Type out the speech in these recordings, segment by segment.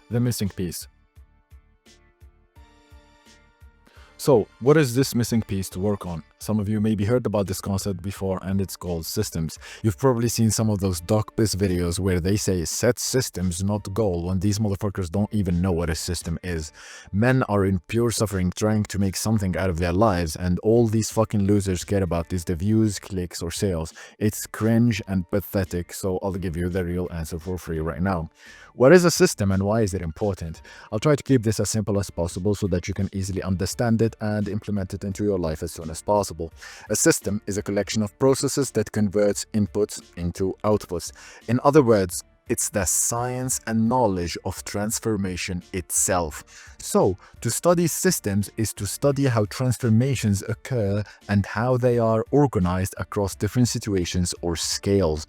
The missing piece. So, what is this missing piece to work on? Some of you maybe heard about this concept before, and it's called systems. You've probably seen some of those DocBiz videos where they say set systems, not goal, when these motherfuckers don't even know what a system is. Men are in pure suffering trying to make something out of their lives, and all these fucking losers care about is the views, clicks, or sales. It's cringe and pathetic, so I'll give you the real answer for free right now. What is a system and why is it important? I'll try to keep this as simple as possible so that you can easily understand it and implement it into your life as soon as possible. A system is a collection of processes that converts inputs into outputs. In other words, it's the science and knowledge of transformation itself. So, to study systems is to study how transformations occur and how they are organized across different situations or scales.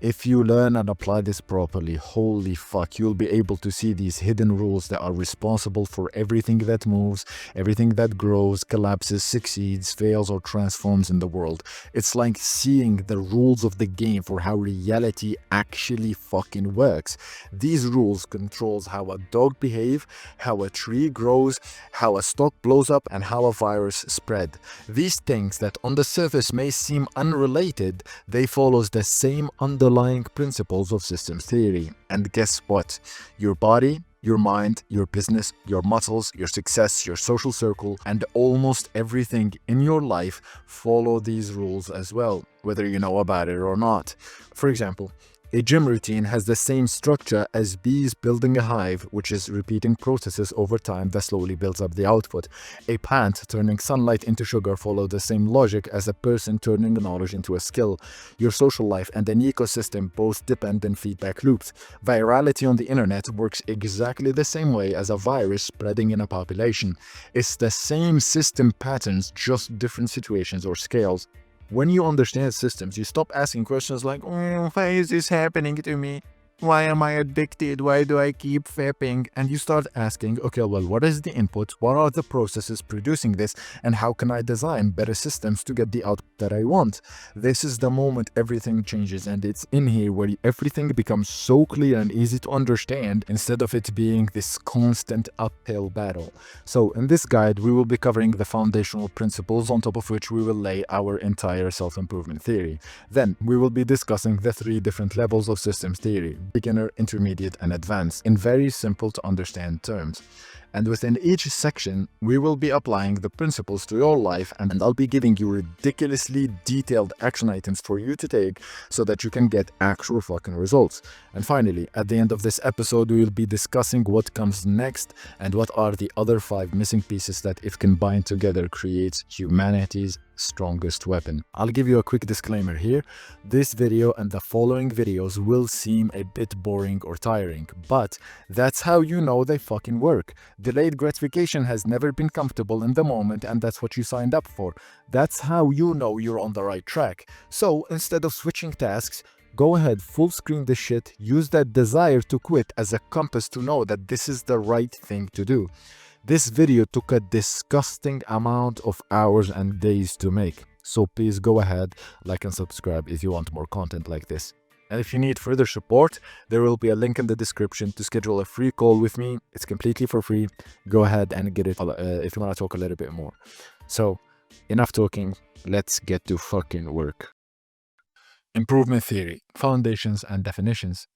If you learn and apply this properly, holy fuck, you'll be able to see these hidden rules that are responsible for everything that moves, everything that grows, collapses, succeeds, fails, or transforms in the world. It's like seeing the rules of the game for how reality actually fucking works. These rules controls how a dog behave, how a tree grows, how a stock blows up, and how a virus spread. These things that on the surface may seem unrelated, they follows the same underlying principles of systems theory. And guess what? Your body, your mind, your business, your muscles, your success, your social circle, and almost everything in your life follow these rules as well, whether you know about it or not. For example, a gym routine has the same structure as bees building a hive, which is repeating processes over time that slowly builds up the output. A plant turning sunlight into sugar follow the same logic as a person turning knowledge into a skill. Your social life and an ecosystem both depend on feedback loops. Virality on the internet works exactly the same way as a virus spreading in a population. It's the same system patterns, just different situations or scales. When you understand systems, you stop asking questions like, why is this happening to me? Why am I addicted? Why do I keep fapping? And you start asking, okay, well, what is the input? What are the processes producing this? And how can I design better systems to get the output that I want? This is the moment everything changes, and it's in here where everything becomes so clear and easy to understand instead of it being this constant uphill battle. So in this guide, we will be covering the foundational principles on top of which we will lay our entire self-improvement theory. Then we will be discussing the 3 different levels of systems theory: beginner, intermediate, and advanced, in very simple to understand terms. And within each section, we will be applying the principles to your life, and I'll be giving you ridiculously detailed action items for you to take so that you can get actual fucking results. And finally, at the end of this episode, we will be discussing what comes next and what are the other 5 missing pieces that, if combined together, creates humanity's strongest weapon. I'll give you a quick disclaimer here. This video and the following videos will seem a bit boring or tiring, but that's how you know they fucking work. Delayed gratification has never been comfortable in the moment, and that's what you signed up for. That's how you know you're on the right track. So instead of switching tasks, go ahead, full screen this shit, use that desire to quit as a compass to know that this is the right thing to do. This video took a disgusting amount of hours and days to make, so please go ahead, like and subscribe if you want more content like this. And if you need further support, there will be a link in the description to schedule a free call with me. It's completely for free. Go ahead and get it if you want to talk a little bit more. So, enough talking, let's get to fucking work. Improvement theory, foundations and definitions.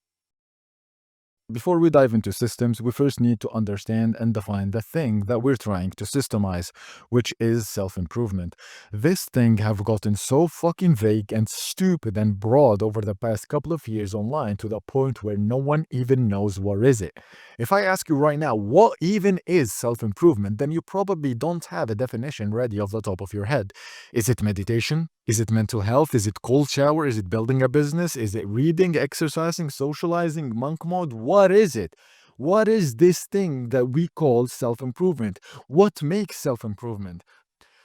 Before we dive into systems, we first need to understand and define the thing that we're trying to systemize, which is self-improvement. This thing have gotten so fucking vague and stupid and broad over the past couple of years online to the point where no one even knows what is it. If I ask you right now, what even is self-improvement, then you probably don't have a definition ready off the top of your head. Is it meditation? Is it mental health? Is it cold shower? Is it building a business? Is it reading, exercising, socializing, monk mode? What is it? What is this thing that we call self-improvement? What makes self-improvement?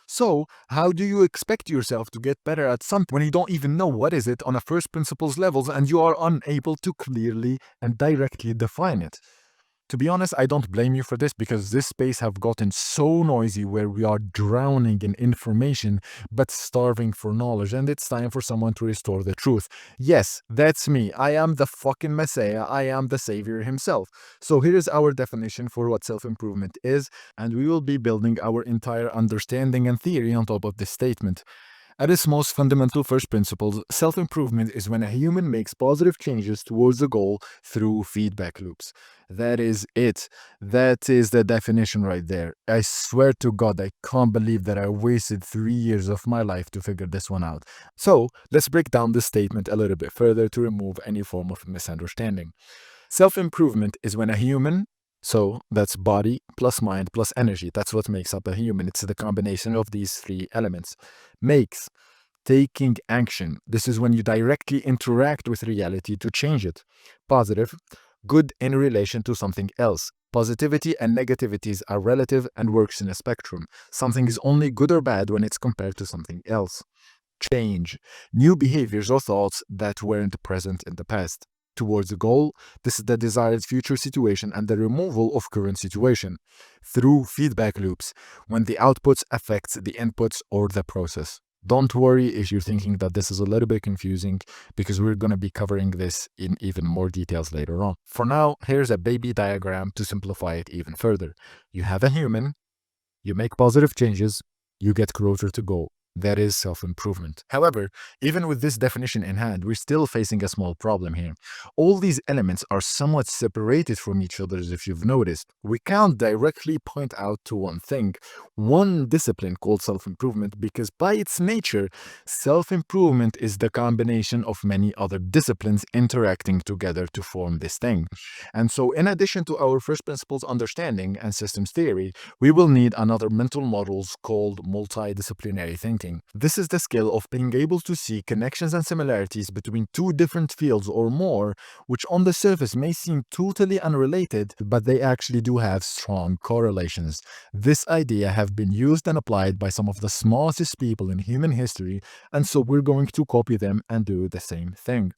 So, how do you expect yourself to get better at something when you don't even know what is it on a first principles levels and you are unable to clearly and directly define it? To be honest, I don't blame you for this because this space have gotten so noisy where we are drowning in information but starving for knowledge, and it's time for someone to restore the truth. Yes, that's me. I am the fucking messiah. I am the savior himself. So here is our definition for what self-improvement is, and we will be building our entire understanding and theory on top of this statement. At its most fundamental first principles, self improvement is when a human makes positive changes towards a goal through feedback loops. That is it. That is the definition right there. I swear to God, I can't believe that I wasted 3 years of my life to figure this one out. So, let's break down this statement a little bit further to remove any form of misunderstanding. Self improvement is when a human, so that's body plus mind plus energy, that's what makes up a human. It's the combination of these three elements. Makes taking action. This is when you directly interact with reality to change it. Positive, good in relation to something else. Positivity and negativities are relative and works in a spectrum. Something is only good or bad when it's compared to something else. Change, new behaviors or thoughts that weren't present in the past. Towards a goal, this is the desired future situation and the removal of current situation. Through feedback loops, when the outputs affects the inputs or the process. Don't worry if you're thinking that this is a little bit confusing because we're going to be covering this in even more details later on. For now, here's a baby diagram to simplify it even further. You have a human, you make positive changes, you get closer to goal. That is self-improvement. However, even with this definition in hand, we're still facing a small problem here. All these elements are somewhat separated from each other, if you've noticed. We can't directly point out to one thing, one discipline called self-improvement, because by its nature, self-improvement is the combination of many other disciplines interacting together to form this thing. And so, in addition to our first principles understanding and systems theory, we will need another mental models called multidisciplinary thinking. This is the skill of being able to see connections and similarities between two different fields or more, which on the surface may seem totally unrelated, but they actually do have strong correlations. This idea have been used and applied by some of the smartest people in human history, and so we're going to copy them and do the same thing.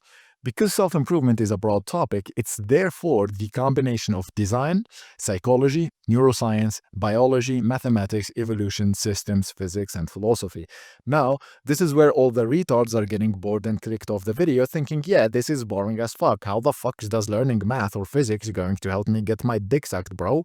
Because self-improvement is a broad topic, it's therefore the combination of design, psychology, neuroscience, biology, mathematics, evolution, systems, physics, and philosophy. Now, this is where all the retards are getting bored and clicked off the video thinking, yeah, this is boring as fuck. How the fuck does learning math or physics going to help me get my dick sucked, bro?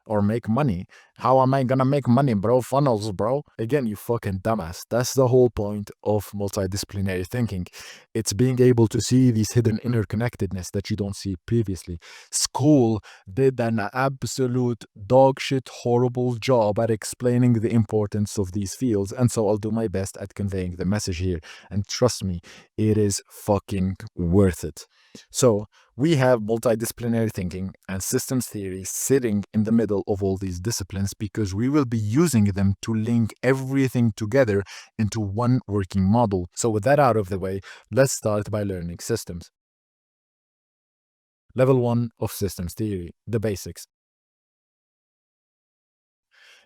Or make money? How am I gonna make money, bro? Funnels, bro. Again, you fucking dumbass. That's the whole point of multidisciplinary thinking. It's being able to see these hidden interconnectedness that you don't see previously. School did an absolute dogshit horrible job at explaining the importance of these fields, and so I'll do my best at conveying the message here. And trust me, it is fucking worth it. So, we have multidisciplinary thinking and systems theory sitting in the middle of all these disciplines because we will be using them to link everything together into one working model. So with that out of the way, let's start by learning systems. Level 1 of systems theory, the basics.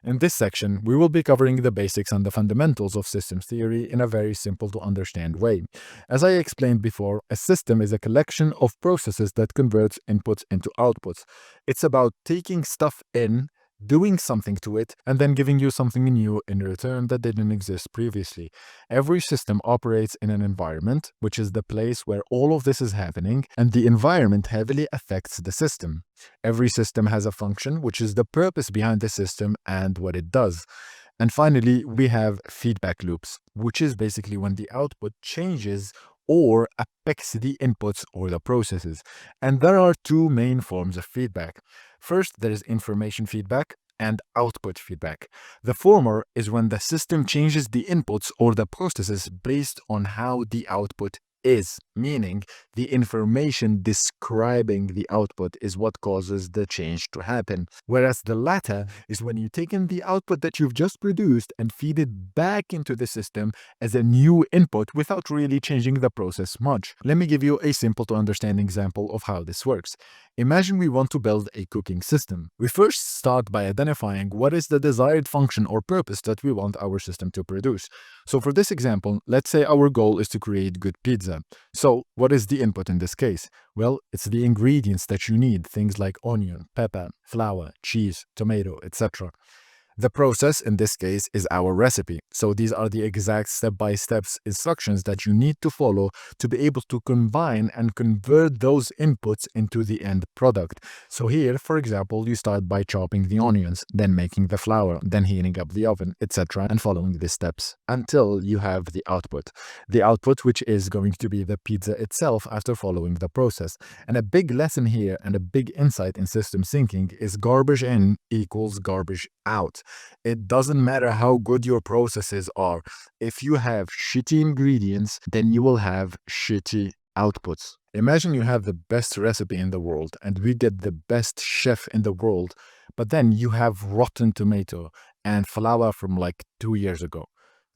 In this section, we will be covering the basics and the fundamentals of systems theory in a very simple to understand way. As I explained before, a system is a collection of processes that converts inputs into outputs. It's about taking stuff in, doing something to it, and then giving you something new in return that didn't exist previously. Every system operates in an environment, which is the place where all of this is happening, and the environment heavily affects the system. Every system has a function, which is the purpose behind the system and what it does. And finally, we have feedback loops, which is basically when the output changes or affects the inputs or the processes. And there are two main forms of feedback. First, there is information feedback and output feedback. The former is when the system changes the inputs or the processes based on how the output is, meaning the information describing the output is what causes the change to happen. Whereas the latter is when you take in the output that you've just produced and feed it back into the system as a new input without really changing the process much. Let me give you a simple to understand example of how this works. Imagine we want to build a cooking system. We first start by identifying what is the desired function or purpose that we want our system to produce. So for this example, let's say our goal is to create good pizza. pizza. So, what is the input in this case? Well, it's the ingredients that you need, things like onion, pepper, flour, cheese, tomato, etc. The process in this case is our recipe. So these are the exact step-by-step instructions that you need to follow to be able to combine and convert those inputs into the end product. So here, for example, you start by chopping the onions, then making the flour, then heating up the oven, etc. and following the steps until you have the output. The output which is going to be the pizza itself after following the process. And a big lesson here and a big insight in systems thinking is garbage in equals garbage out. It doesn't matter how good your processes are. If you have shitty ingredients, then you will have shitty outputs. Imagine you have the best recipe in the world and we get the best chef in the world, but then you have rotten tomato and flour from like 2 years ago.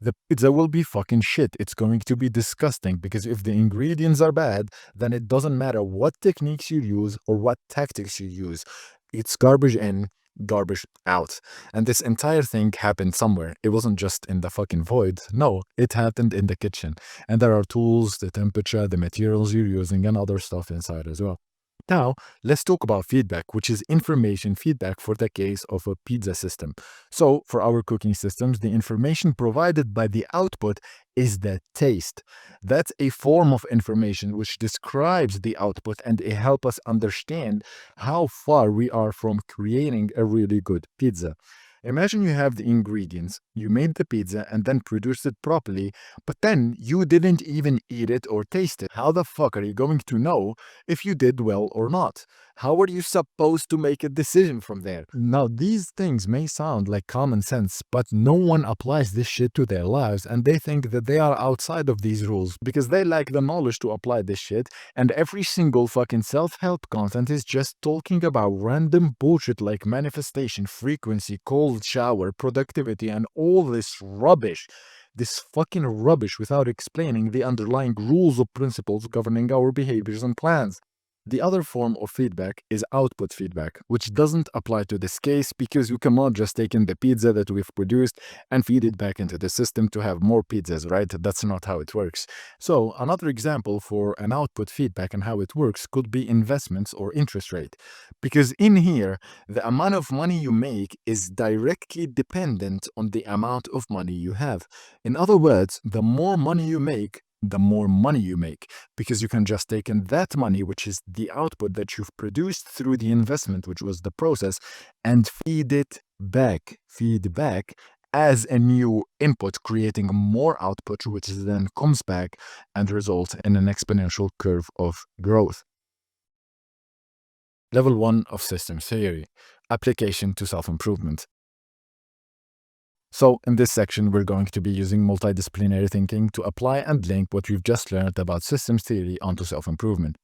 The pizza will be fucking shit. It's going to be disgusting because if the ingredients are bad, then it doesn't matter what techniques you use or what tactics you use. It's garbage in, garbage out. And this entire thing happened somewhere. It wasn't just in the fucking void. No, it happened in the kitchen. And there are tools, the temperature, the materials you're using, and other stuff inside as well. Now, let's talk about feedback, which is information feedback for the case of a pizza system. So, for our cooking systems, the information provided by the output is the taste. That's a form of information which describes the output and it helps us understand how far we are from creating a really good pizza. Imagine you have the ingredients, you made the pizza and then produced it properly, but then you didn't even eat it or taste it. How the fuck are you going to know if you did well or not? How are you supposed to make a decision from there? Now, these things may sound like common sense, but no one applies this shit to their lives and they think that they are outside of these rules because they lack the knowledge to apply this shit, and every single fucking self-help content is just talking about random bullshit like manifestation, frequency, cold shower, productivity, and all this rubbish. This fucking rubbish without explaining the underlying rules or principles governing our behaviors and plans. The other form of feedback is output feedback, which doesn't apply to this case because you cannot just take in the pizza that we've produced and feed it back into the system to have more pizzas, right? That's not how it works. So another example for an output feedback and how it works could be investments or interest rate. Because in here, the amount of money you make is directly dependent on the amount of money you have. In other words, the more money you make, the more money you make, because you can just take in that money, which is the output that you've produced through the investment, which was the process, and feed back as a new input, creating more output, which then comes back and results in an exponential curve of growth. Level 1 of systems theory, application to self-improvement. So in this section, we're going to be using multidisciplinary thinking to apply and link what we've just learned about systems theory onto self-improvement.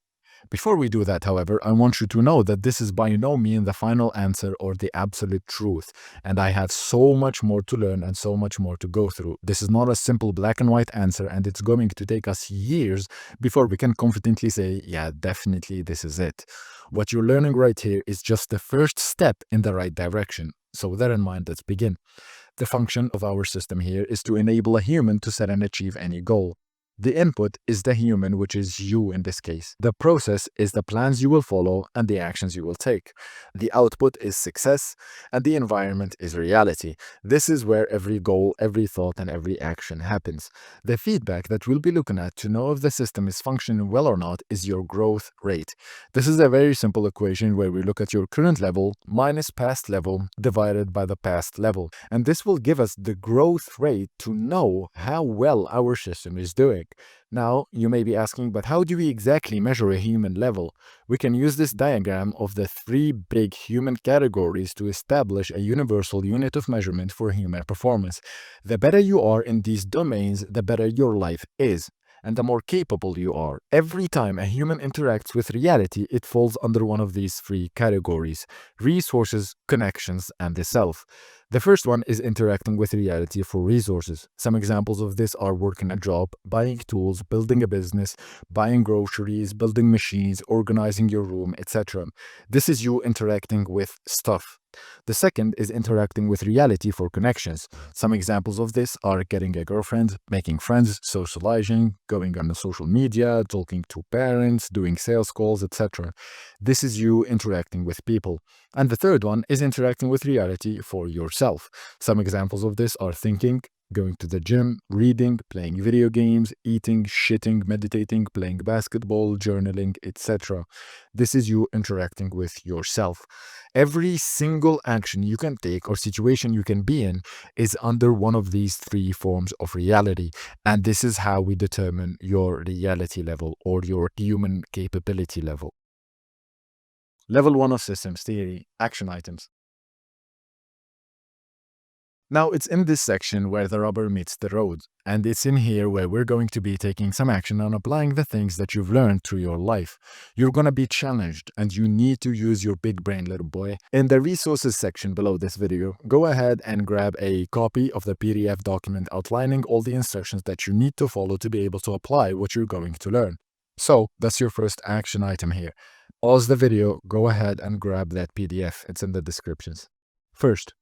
Before we do that, however, I want you to know that this is by no means the final answer or the absolute truth, and I have so much more to learn and so much more to go through. This is not a simple black and white answer, and it's going to take us years before we can confidently say, yeah, definitely this is it. What you're learning right here is just the first step in the right direction. So with that in mind, let's begin. The function of our system here is to enable a human to set and achieve any goal. The input is the human, which is you in this case. The process is the plans you will follow and the actions you will take. The output is success, and the environment is reality. This is where every goal, every thought, and every action happens. The feedback that we'll be looking at to know if the system is functioning well or not is your growth rate. This is a very simple equation where we look at your current level minus past level divided by the past level. And this will give us the growth rate to know how well our system is doing. Now, you may be asking, but how do we exactly measure a human level? We can use this diagram of the 3 big human categories to establish a universal unit of measurement for human performance. The better you are in these domains, the better your life is, and the more capable you are. Every time a human interacts with reality, it falls under one of these 3 categories: resources, connections, and the self. The first one is interacting with reality for resources. Some examples of this are working a job, buying tools, building a business, buying groceries, building machines, organizing your room, etc. This is you interacting with stuff. The second is interacting with reality for connections. Some examples of this are getting a girlfriend, making friends, socializing, going on the social media, talking to parents, doing sales calls, etc. This is you interacting with people. And the third one is interacting with reality for yourself. Some examples of this are thinking, going to the gym, reading, playing video games, eating, shitting, meditating, playing basketball, journaling, etc. This is you interacting with yourself. Every single action you can take or situation you can be in is under one of these three forms of reality. And this is how we determine your reality level or your human capability level. Level 1 of systems theory, action items. Now, it's in this section where the rubber meets the road, and it's in here where we're going to be taking some action on applying the things that you've learned through your life. You're going to be challenged, and you need to use your big brain, little boy. In the resources section below this video, go ahead and grab a copy of the PDF document outlining all the instructions that you need to follow to be able to apply what you're going to learn. So, that's your first action item here. Pause the video, go ahead and grab that PDF. It's in the descriptions. First,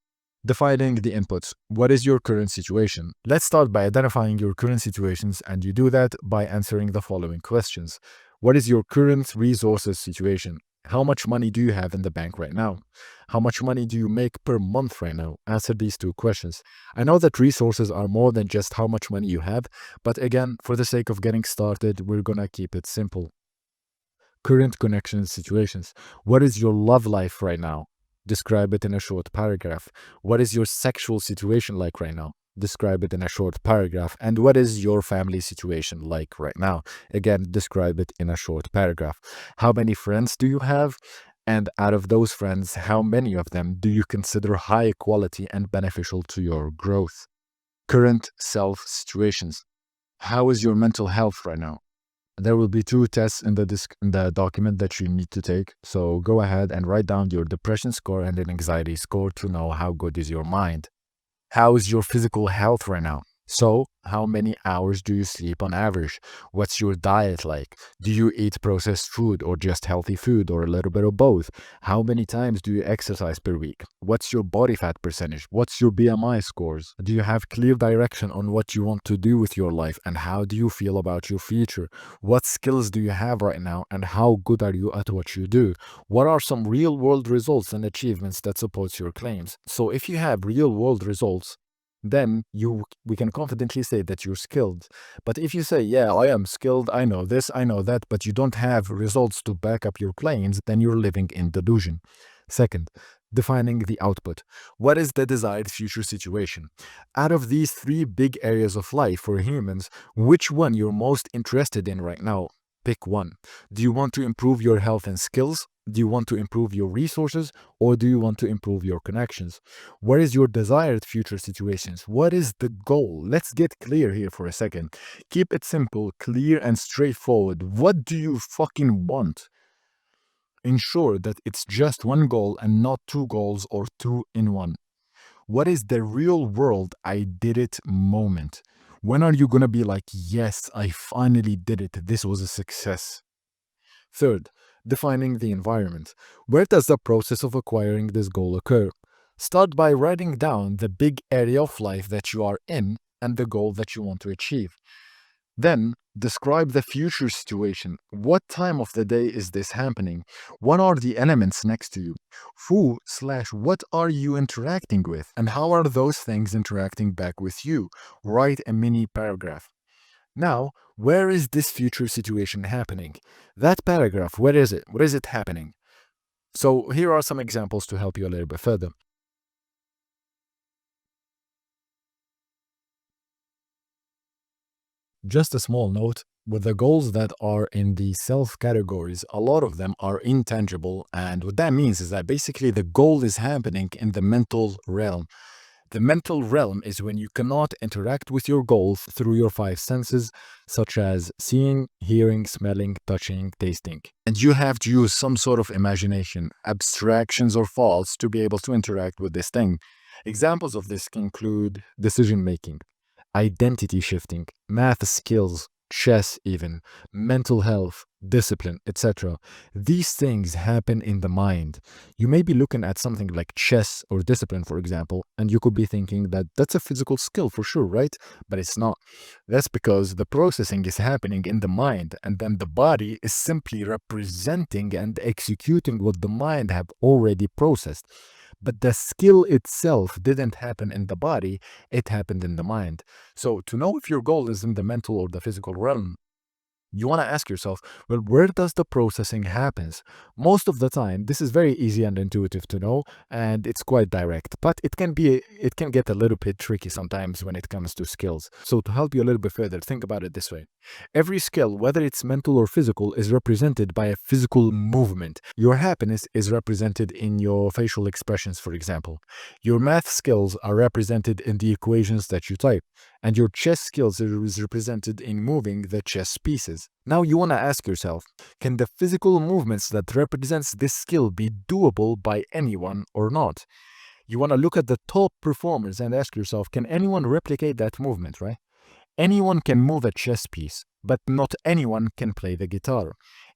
defining the inputs. What is your current situation? Let's start by identifying your current situations, and you do that by answering the following questions. What is your current resources situation? How much money do you have in the bank right now? How much money do you make per month right now? Answer these two questions. I know that resources are more than just how much money you have, but again, for the sake of getting started, we're gonna keep it simple. Current connection situations. What is your love life right now? Describe it in a short paragraph. What is your sexual situation like right now? Describe it in a short paragraph. And what is your family situation like right now? Again, describe it in a short paragraph. How many friends do you have? And out of those friends, how many of them do you consider high quality and beneficial to your growth? Current self situations. How is your mental health right now? There will be two tests in the document that you need to take. So go ahead and write down your depression score and an anxiety score to know how good is your mind. How is your physical health right now? So, how many hours do you sleep on average? What's your diet like? Do you eat processed food or just healthy food or a little bit of both? How many times do you exercise per week? What's your body fat percentage? What's your BMI scores? Do you have clear direction on what you want to do with your life, and how do you feel about your future? What skills do you have right now, and how good are you at what you do? What are some real world results and achievements that supports your claims? So if you have real world results, then we can confidently say that you're skilled. But if you say, yeah, I am skilled, I know this, I know that, but you don't have results to back up your claims, then you're living in delusion. Second, defining the output. What is the desired future situation? Out of these three big areas of life for humans, which one you're most interested in right now? Pick one. Do you want to improve your health and skills? Do you want to improve your resources, or do you want to improve your connections? What is your desired future situations? What is the goal? Let's get clear here for a second. Keep it simple, clear, and straightforward. What do you fucking want? Ensure that it's just one goal and not two goals or two in one. What is the real world I did it moment? When are you gonna be like, yes, I finally did it, this was a success? Third, defining the environment. Where does the process of acquiring this goal occur? Start by writing down the big area of life that you are in and the goal that you want to achieve. Then, describe the future situation. What time of the day is this happening? What are the elements next to you? Who/what are you interacting with? And how are those things interacting back with you? Write a mini paragraph. Now, where is this future situation happening? That paragraph, where is it? Where is it happening? So here are some examples to help you a little bit further. Just a small note, with the goals that are in the self categories, a lot of them are intangible. And what that means is that basically the goal is happening in the mental realm. The mental realm is when you cannot interact with your goals through your five senses, such as seeing, hearing, smelling, touching, tasting. And you have to use some sort of imagination, abstractions or thoughts to be able to interact with this thing. Examples of this include decision making, identity shifting, math skills, chess even, mental health, discipline, etc. These things happen in the mind. You may be looking at something like chess or discipline, for example, and you could be thinking that that's a physical skill for sure, right? But it's not. That's because the processing is happening in the mind, and then the body is simply representing and executing what the mind have already processed. But the skill itself didn't happen in the body, it happened in the mind. So to know if your goal is in the mental or the physical realm, you want to ask yourself, well, where does the processing happens? Most of the time, this is very easy and intuitive to know, and it's quite direct, but it can get a little bit tricky sometimes when it comes to skills. So to help you a little bit further, think about it this way. Every skill, whether it's mental or physical, is represented by a physical movement. Your happiness is represented in your facial expressions, for example. Your math skills are represented in the equations that you type, and your chess skills is represented in moving the chess pieces. Now you want to ask yourself, can the physical movements that represents this skill be doable by anyone or not? You want to look at the top performers and ask yourself, can anyone replicate that movement, right? Anyone can move a chess piece, but not anyone can play the guitar.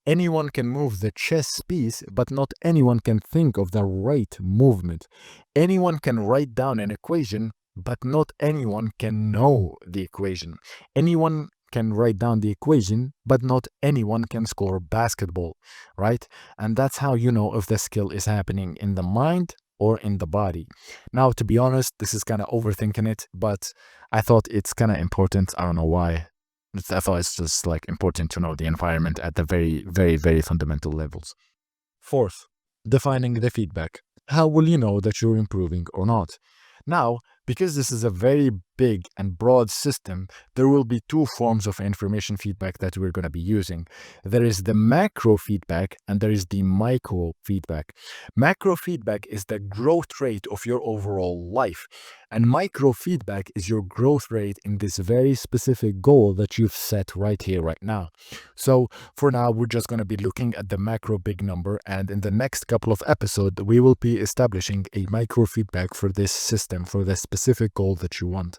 Anyone can move the chess piece, but not anyone can think of the right movement. Anyone can write down an equation, but not anyone can know the equation. Anyone can write down the equation, but not anyone can score basketball, right? And that's how you know if the skill is happening in the mind or in the body. Now, to be honest, this is kind of overthinking it, but I thought it's kind of important. I don't know why. I thought it's just like important to know the environment at the very, very, very fundamental levels. Fourth, defining the feedback. How will you know that you're improving or not? Now, because this is a very big and broad system, there will be two forms of information feedback that we're going to be using. There is the macro feedback and there is the micro feedback. Macro feedback is the growth rate of your overall life, and micro feedback is your growth rate in this very specific goal that you've set right here, right now. So for now, we're just going to be looking at the macro big number, and in the next couple of episodes, we will be establishing a micro feedback for this system, for the specific goal that you want.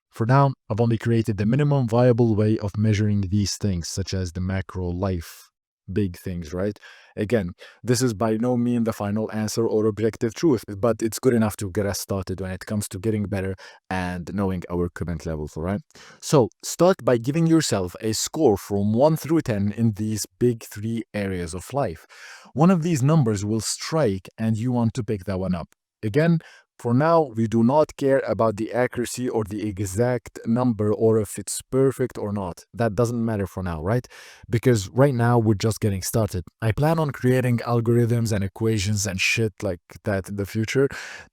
For now, I've only created the minimum viable way of measuring these things, such as the macro life big things, right? Again, this is by no means the final answer or objective truth, but it's good enough to get us started when it comes to getting better and knowing our current levels, all right? So start by giving yourself a score from 1 through 10 in these big three areas of life. One of these numbers will strike and you want to pick that one up. Again, for now, we do not care about the accuracy or the exact number or if it's perfect or not. That doesn't matter for now, right? Because right now we're just getting started. I plan on creating algorithms and equations and shit like that in the future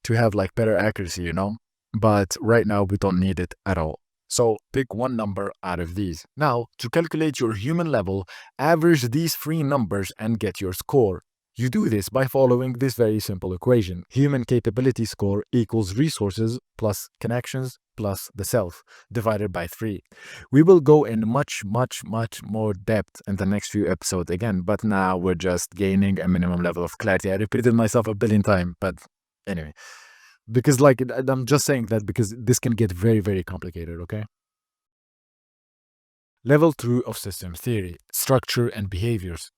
to have like better accuracy, you know? But right now we don't need it at all. So pick one number out of these. Now, to calculate your human level, average these three numbers and get your score. You do this by following this very simple equation. Human capability score equals resources plus connections plus the self divided by 3. We will go in much more depth in the next few episodes again, but now we're just gaining a minimum level of clarity. I repeated myself a billion times, but anyway, because like I'm just saying that because this can get very, very complicated, okay? Level 2 of system theory, structure and behaviors.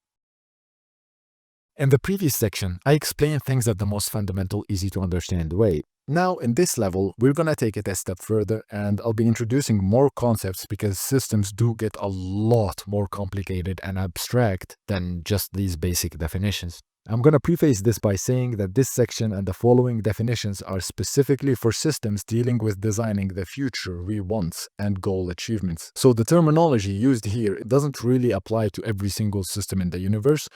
In the previous section, I explained things at the most fundamental, easy to understand way. Now, in this level, we're going to take it a step further and I'll be introducing more concepts because systems do get a lot more complicated and abstract than just these basic definitions. I'm going to preface this by saying that this section and the following definitions are specifically for systems dealing with designing the future we want and goal achievements. So the terminology used here doesn't really apply to every single system in the universe.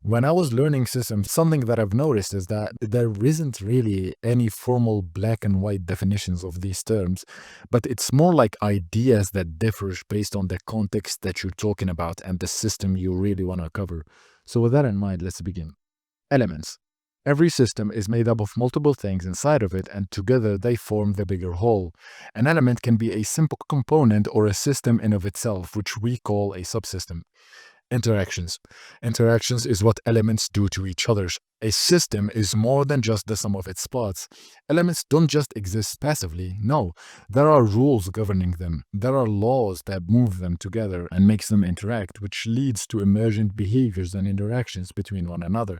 When I was learning systems, something that I've noticed is that there isn't really any formal black and white definitions of these terms, but it's more like ideas that differ based on the context that you're talking about and the system you really want to cover. So with that in mind, let's begin. Elements. Every system is made up of multiple things inside of it, and together they form the bigger whole. An element can be a simple component or a system in of itself, which we call a subsystem. Interactions. Interactions is what elements do to each other. A system is more than just the sum of its parts. Elements don't just exist passively. No, there are rules governing them. There are laws that move them together and makes them interact, which leads to emergent behaviors and interactions between one another.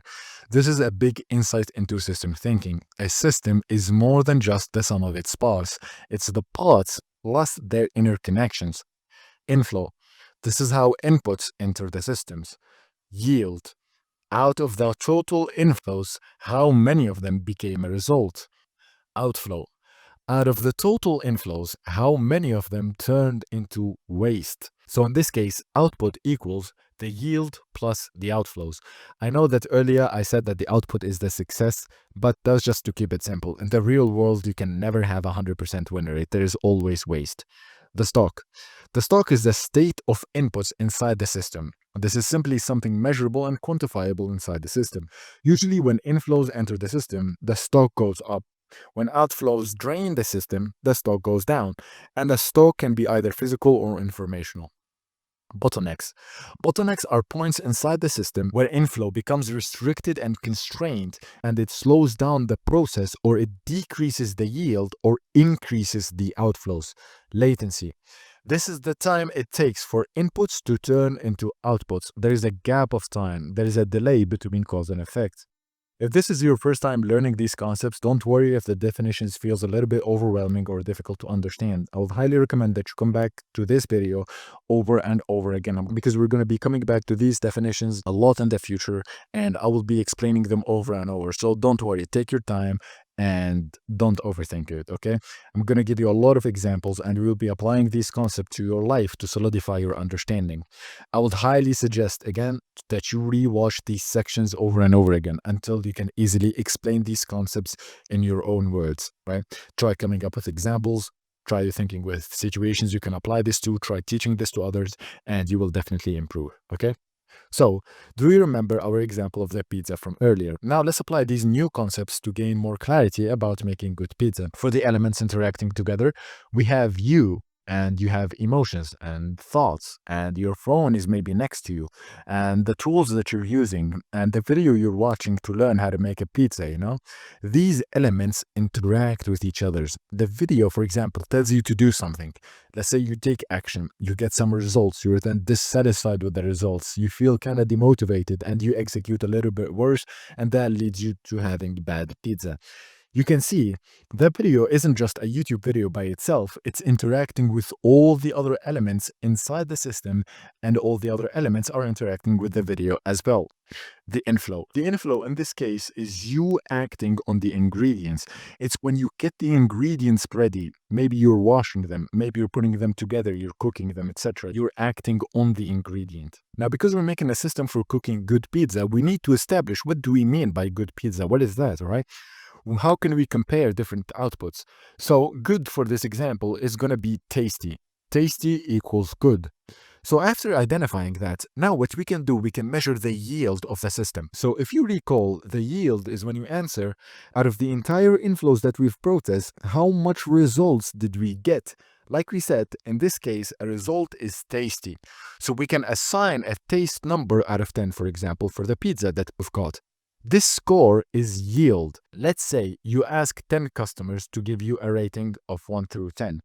This is a big insight into system thinking. A system is more than just the sum of its parts. It's the parts plus their interconnections. Inflow. This is how inputs enter the systems. Yield. Out of the total inflows, how many of them became a result? Outflow. Out of the total inflows, how many of them turned into waste? So in this case, output equals the yield plus the outflows. I know that earlier I said that the output is the success, but that's just to keep it simple. In the real world, you can never have a 100% win rate. There is always waste. The stock. The stock is the state of inputs inside the system. This is simply something measurable and quantifiable inside the system. Usually when inflows enter the system, the stock goes up. When outflows drain the system, the stock goes down. And the stock can be either physical or informational. Bottlenecks. Bottlenecks are points inside the system where inflow becomes restricted and constrained, and it slows down the process, or it decreases the yield or increases the outflows. Latency. This is the time it takes for inputs to turn into outputs. There is a gap of time. There is a delay between cause and effect. If this is your first time learning these concepts, don't worry if the definitions feels a little bit overwhelming or difficult to understand. I would highly recommend that you come back to this video over and over again, because we're going to be coming back to these definitions a lot in the future, and I will be explaining them over and over. So don't worry, take your time and don't overthink it, okay? I'm going to give you a lot of examples, and we will be applying these concepts to your life to solidify your understanding. I would highly suggest, again, that you rewatch these sections over and over again until you can easily explain these concepts in your own words, right? Try coming up with examples, try thinking with situations you can apply this to, try teaching this to others, and you will definitely improve, okay? So, do you remember our example of the pizza from earlier? Now let's apply these new concepts to gain more clarity about making good pizza. For the elements interacting together, we have you, and you have emotions and thoughts, and your phone is maybe next to you, and the tools that you're using, and the video you're watching to learn how to make a pizza, you know? These elements interact with each other. The video, for example, tells you to do something. Let's say you take action, you get some results, you're then dissatisfied with the results, you feel kind of demotivated, and you execute a little bit worse, and that leads you to having bad pizza. You can see the video isn't just a YouTube video by itself, it's interacting with all the other elements inside the system, and all the other elements are interacting with the video as well. The inflow. The inflow in this case is you acting on the ingredients. It's when you get the ingredients ready, maybe you're washing them, maybe you're putting them together, you're cooking them, etc. You're acting on the ingredient. Now, because we're making a system for cooking good pizza, we need to establish what do we mean by good pizza? What is that, all right? How can we compare different outputs? So good for this example is going to be tasty. Tasty equals good. So after identifying that, now what we can do, we can measure the yield of the system. So if you recall, the yield is when you answer, out of the entire inflows that we've processed, how much results did we get? Like we said, in this case, a result is tasty. So we can assign a taste number out of 10, for example, for the pizza that we've got. This score is yield. Let's say you ask 10 customers to give you a rating of 1 through 10.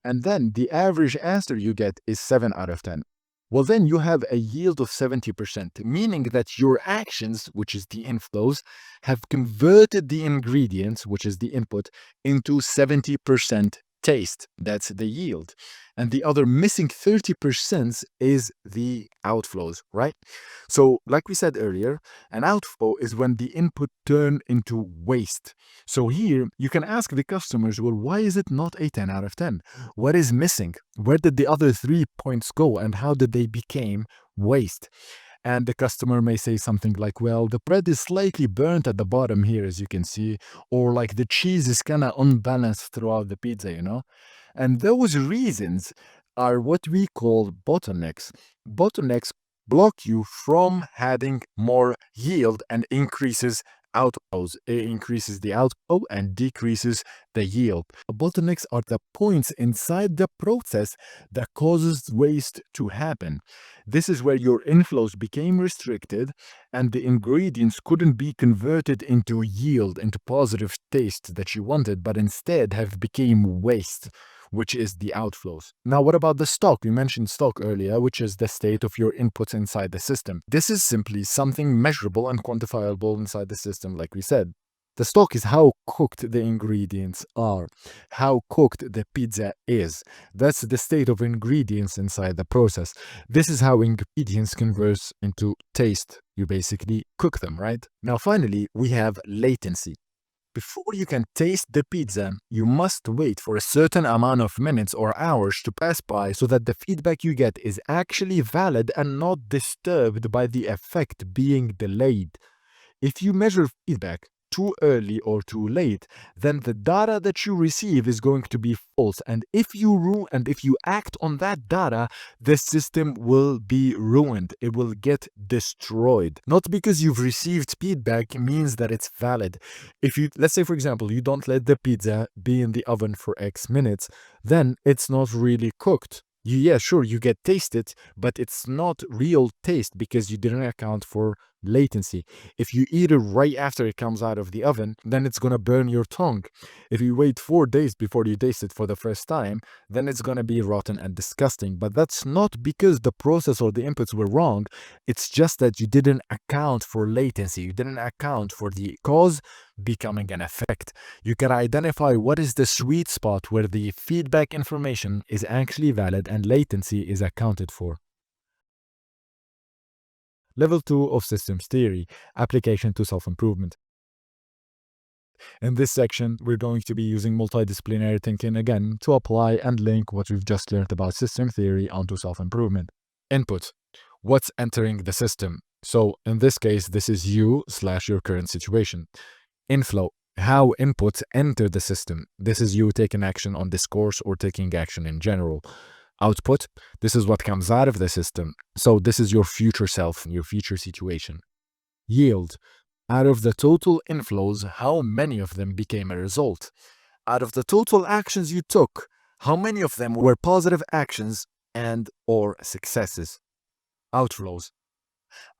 And then the average answer you get is 7 out of 10. Well, then you have a yield of 70%, meaning that your actions, which is the inflows, have converted the ingredients, which is the input, into 70% taste. That's the yield. And the other missing 30% is the outflows, right? So like we said earlier, an outflow is when the input turn into waste. So here you can ask the customers, well, why is it not a 10 out of 10? What is missing? Where did the other 3 points go, and how did they become waste? And the customer may say something like, well, the bread is slightly burnt at the bottom here, as you can see, or like the cheese is kind of unbalanced throughout the pizza, you know? And those reasons are what we call bottlenecks. Bottlenecks block you from having more yield and increases outflows. It increases the outflow and decreases the yield. Bottlenecks are the points inside the process that causes waste to happen. This is where your inflows became restricted and the ingredients couldn't be converted into yield, into positive taste that you wanted, but instead have become waste, which is the outflows. Now, what about the stock? We mentioned stock earlier, which is the state of your inputs inside the system. This is simply something measurable and quantifiable inside the system, like we said. The stock is how cooked the ingredients are, how cooked the pizza is. That's the state of ingredients inside the process. This is how ingredients convert into taste. You basically cook them, right? Now, finally, we have latency. Before you can taste the pizza, you must wait for a certain amount of minutes or hours to pass by so that the feedback you get is actually valid and not disturbed by the effect being delayed. If you measure feedback too early or too late, then the data that you receive is going to be false. And if you act on that data, the system will be ruined. It will get destroyed. Not because you've received feedback means that it's valid. If you, let's say for example, you don't let the pizza be in the oven for X minutes, then it's not really cooked. Sure, you get tasted, but it's not real taste because you didn't account for latency. If you eat it right after it comes out of the oven, then it's gonna burn your tongue. If you wait 4 days before you taste it for the first time, then it's gonna be rotten and disgusting. But that's not because the process or the inputs were wrong. It's just that you didn't account for latency. You didn't account for the cause becoming an effect. You can identify what is the sweet spot where the feedback information is actually valid and latency is accounted for. Level 2 of systems theory, application to self-improvement. In this section, we're going to be using multidisciplinary thinking again to apply and link what we've just learned about system theory onto self-improvement. Input, what's entering the system? So in this case, this is you/your current situation. Inflow, how inputs enter the system. This is you taking action on this course or taking action in general. Output, this is what comes out of the system. So this is your future self, your future situation. Yield, out of the total inflows, how many of them became a result? Out of the total actions you took, how many of them were positive actions and or successes? Outflows,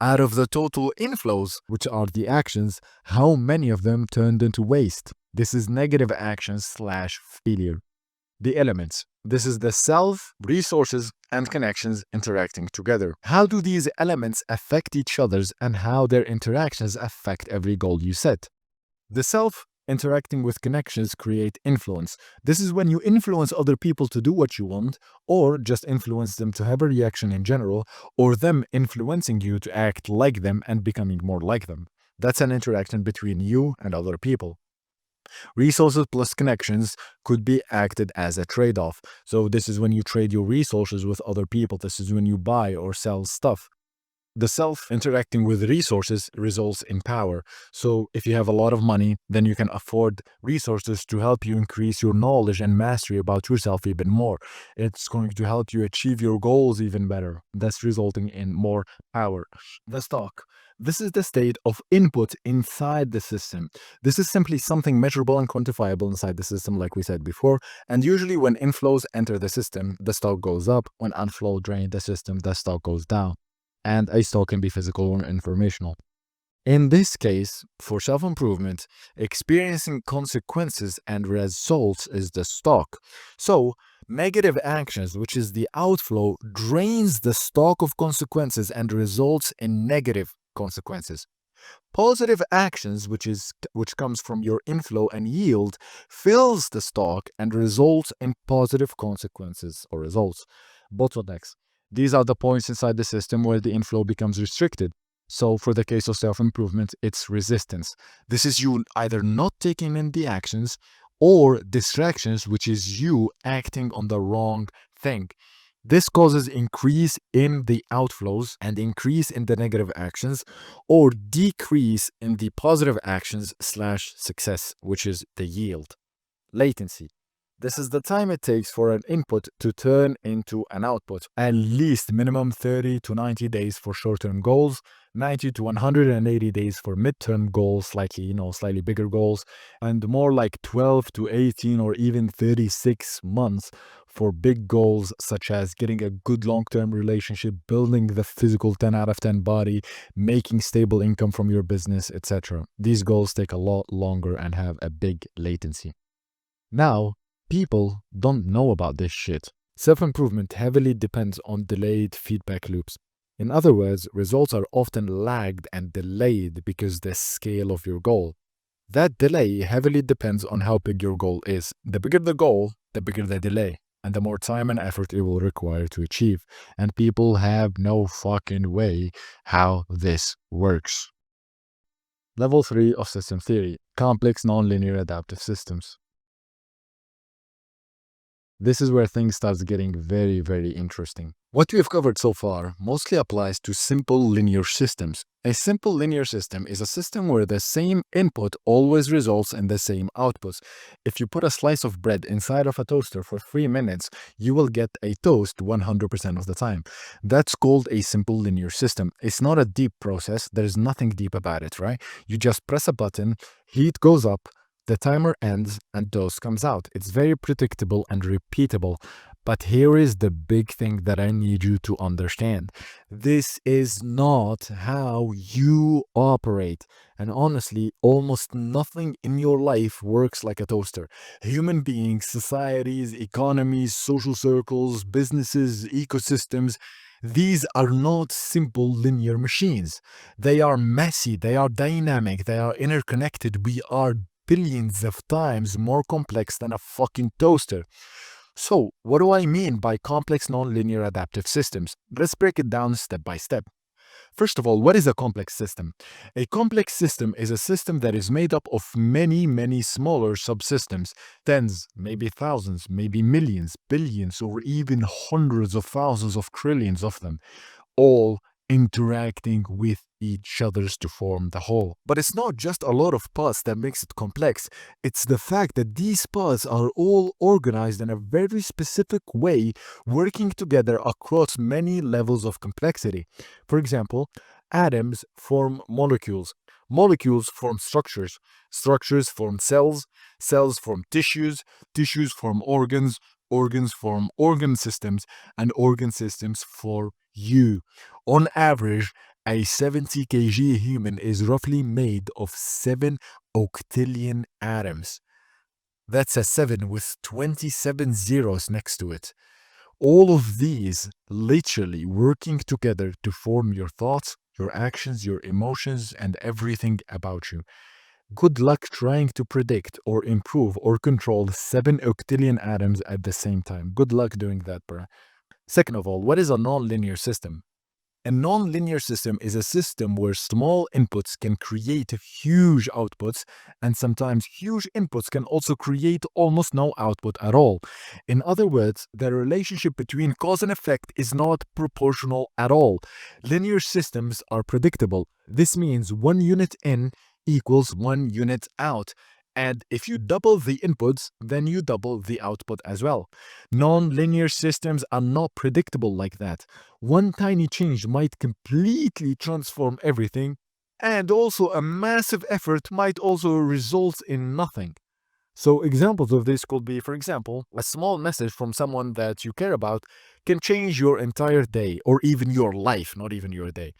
out of the total inflows, which are the actions, how many of them turned into waste? This is negative actions/failure. The elements. This is the self, resources, and connections interacting together. How do these elements affect each other's and how their interactions affect every goal you set? The self interacting with connections create influence. This is when you influence other people to do what you want, or just influence them to have a reaction in general, or them influencing you to act like them and becoming more like them. That's an interaction between you and other people. Resources plus connections could be acted as a trade-off. So this is when you trade your resources with other people. This is when you buy or sell stuff. The self interacting with resources results in power. So if you have a lot of money, then you can afford resources to help you increase your knowledge and mastery about yourself even more. It's going to help you achieve your goals even better. That's resulting in more power. The stock. This is the state of input inside the system. This is simply something measurable and quantifiable inside the system, like we said before. And usually when inflows enter the system, the stock goes up. When outflow drain the system, the stock goes down. And a stock can be physical or informational. In this case, for self-improvement, experiencing consequences and results is the stock. So, negative actions, which is the outflow, drains the stock of consequences and results in negative consequences. Positive actions, which comes from your inflow and yield, fills the stock and results in positive consequences or results. Bottlenecks. These are the points inside the system where the inflow becomes restricted. So for the case of self-improvement, it's resistance. This is you either not taking in the actions or distractions, which is you acting on the wrong thing. This causes increase in the outflows and increase in the negative actions, or decrease in the positive actions/success, which is the yield. Latency. This is the time it takes for an input to turn into an output. At least minimum 30 to 90 days for short-term goals, 90 to 180 days for mid-term goals, slightly bigger goals, and more like 12 to 18 or even 36 months for big goals such as getting a good long-term relationship, building the physical 10 out of 10 body, making stable income from your business, etc. These goals take a lot longer and have a big latency. Now, people don't know about this shit. Self-improvement heavily depends on delayed feedback loops. In other words, results are often lagged and delayed because the scale of your goal. That delay heavily depends on how big your goal is. The bigger the goal, the bigger the delay, and the more time and effort it will require to achieve. And people have no fucking way how this works. Level 3 of system theory: complex nonlinear adaptive systems. This is where things starts getting very, very interesting. What we have covered so far mostly applies to simple linear systems. A simple linear system is a system where the same input always results in the same output. If you put a slice of bread inside of a toaster for 3 minutes, you will get a toast 100% of the time. That's called a simple linear system. It's not a deep process. There's nothing deep about it, right? You just press a button, heat goes up, the timer ends, and toast comes out. It's very predictable and repeatable. But here is the big thing that I need you to understand. This is not how you operate. And honestly, almost nothing in your life works like a toaster. Human beings, societies, economies, social circles, businesses, ecosystems, these are not simple linear machines. They are messy, they are dynamic, they are interconnected. We are billions of times more complex than a fucking toaster. So, what do I mean by complex nonlinear adaptive systems? Let's break it down step by step. First of all, what is a complex system? A complex system is a system that is made up of many, many smaller subsystems, tens, maybe thousands, maybe millions, billions, or even hundreds of thousands of trillions of them, all interacting with each other's to form the whole. But it's not just a lot of parts that makes it complex. It's the fact that these parts are all organized in a very specific way, working together across many levels of complexity. For example, atoms form molecules. Molecules form structures. Structures form cells. Cells form tissues. Tissues form organs. Organs form organ systems. And organ systems form you. On average, a 70 kg human is roughly made of 7 octillion atoms. That's a 7 with 27 zeros next to it. All of these literally working together to form your thoughts, your actions, your emotions, and everything about you. Good luck trying to predict or improve or control 7 octillion atoms at the same time. Good luck doing that, bruh. Second of all, what is a nonlinear system? A nonlinear system is a system where small inputs can create huge outputs, and sometimes huge inputs can also create almost no output at all. In other words, the relationship between cause and effect is not proportional at all. Linear systems are predictable. This means 1 unit in equals 1 unit out. And if you double the inputs, then you double the output as well. Non-linear systems are not predictable like that. One tiny change might completely transform everything, and also a massive effort might also result in nothing. So examples of this could be, for example, a small message from someone that you care about can change your entire day, or even your life, not even your day.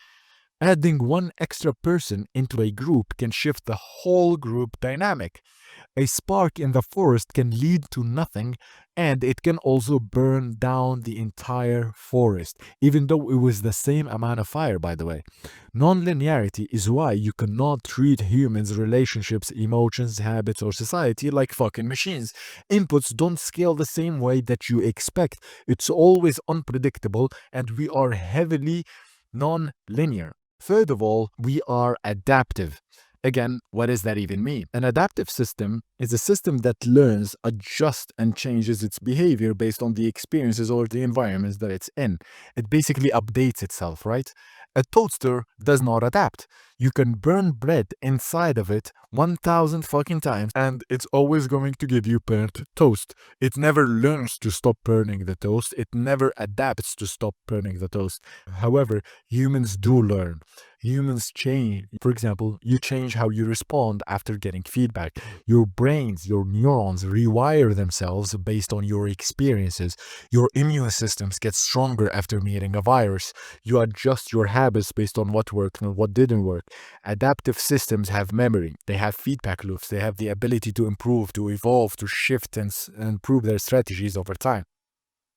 Adding one extra person into a group can shift the whole group dynamic. A spark in the forest can lead to nothing, and it can also burn down the entire forest, even though it was the same amount of fire, by the way. Non-linearity is why you cannot treat humans, relationships, emotions, habits, or society like fucking machines. Inputs don't scale the same way that you expect. It's always unpredictable, and we are heavily non-linear. Third of all, we are adaptive. Again, what does that even mean? An adaptive system is a system that learns, adjusts, and changes its behavior based on the experiences or the environments that it's in. It basically updates itself, right? A toaster does not adapt. You can burn bread inside of it 1,000 fucking times and it's always going to give you burnt toast. It never learns to stop burning the toast. It never adapts to stop burning the toast. However, humans do learn. Humans change. For example, you change how you respond after getting feedback. Your brains, your neurons rewire themselves based on your experiences. Your immune systems get stronger after meeting a virus. You adjust your habits based on what worked and what didn't work. Adaptive systems have memory. They have feedback loops. They have the ability to improve, to evolve, to shift and improve their strategies over time.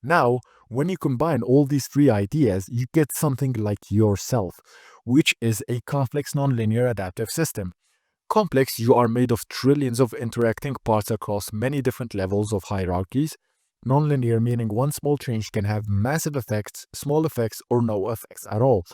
Now, when you combine all these three ideas, you get something like yourself, which is a complex nonlinear adaptive system. Complex, you are made of trillions of interacting parts across many different levels of hierarchies. Nonlinear meaning one small change can have massive effects, small effects, or no effects at all.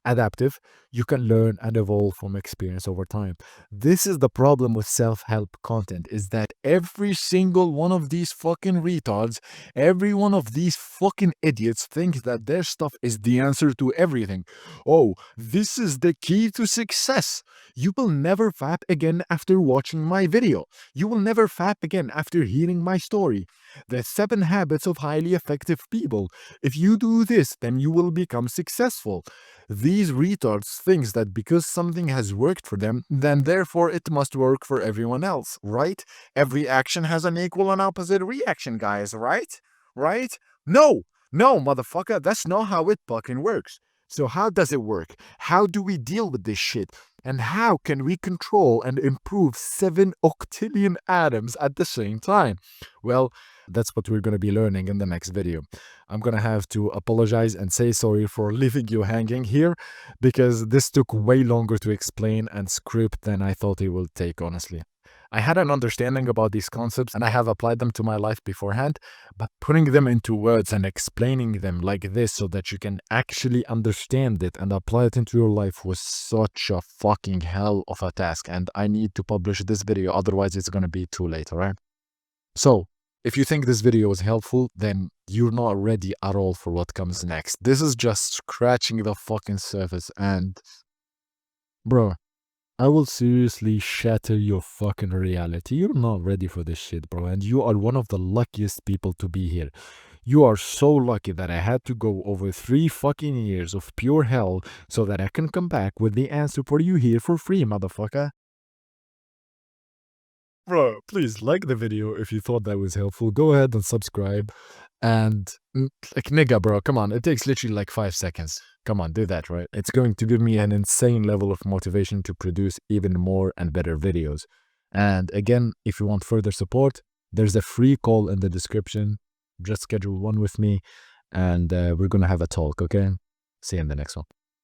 Adaptive, you can learn and evolve from experience over time. This is the problem with self-help content, is that every single one of these fucking retards, every one of these fucking idiots thinks that their stuff is the answer to everything. Oh, this is the key to success. You will never fap again after watching my video. You will never fap again after hearing my story. The 7 habits of highly effective people. If you do this, then you will become successful. These retards think that because something has worked for them, then therefore it must work for everyone else, right? Every action has an equal and opposite reaction, guys, right? Right? No, motherfucker, that's not how it fucking works. So how does it work? How do we deal with this shit? And how can we control and improve 7 octillion atoms at the same time? Well, that's what we're going to be learning in the next video. I'm going to have to apologize and say sorry for leaving you hanging here because this took way longer to explain and script than I thought it would take, honestly. I had an understanding about these concepts and I have applied them to my life beforehand, but putting them into words and explaining them like this so that you can actually understand it and apply it into your life was such a fucking hell of a task, and I need to publish this video, otherwise it's gonna be too late, alright? So, if you think this video was helpful, then you're not ready at all for what comes next. This is just scratching the fucking surface and... bro, I will seriously shatter your fucking reality. You're not ready for this shit, bro. And you are one of the luckiest people to be here. You are so lucky that I had to go over 3 fucking years of pure hell so that I can come back with the answer for you here for free, motherfucker. Bro, please like the video if you thought that was helpful. Go ahead and subscribe. And like, nigga, bro, come on. It takes literally like 5 seconds. Come on, do that, right? It's going to give me an insane level of motivation to produce even more and better videos. And again, if you want further support, there's a free call in the description. Just schedule one with me and we're going to have a talk, okay? See you in the next one.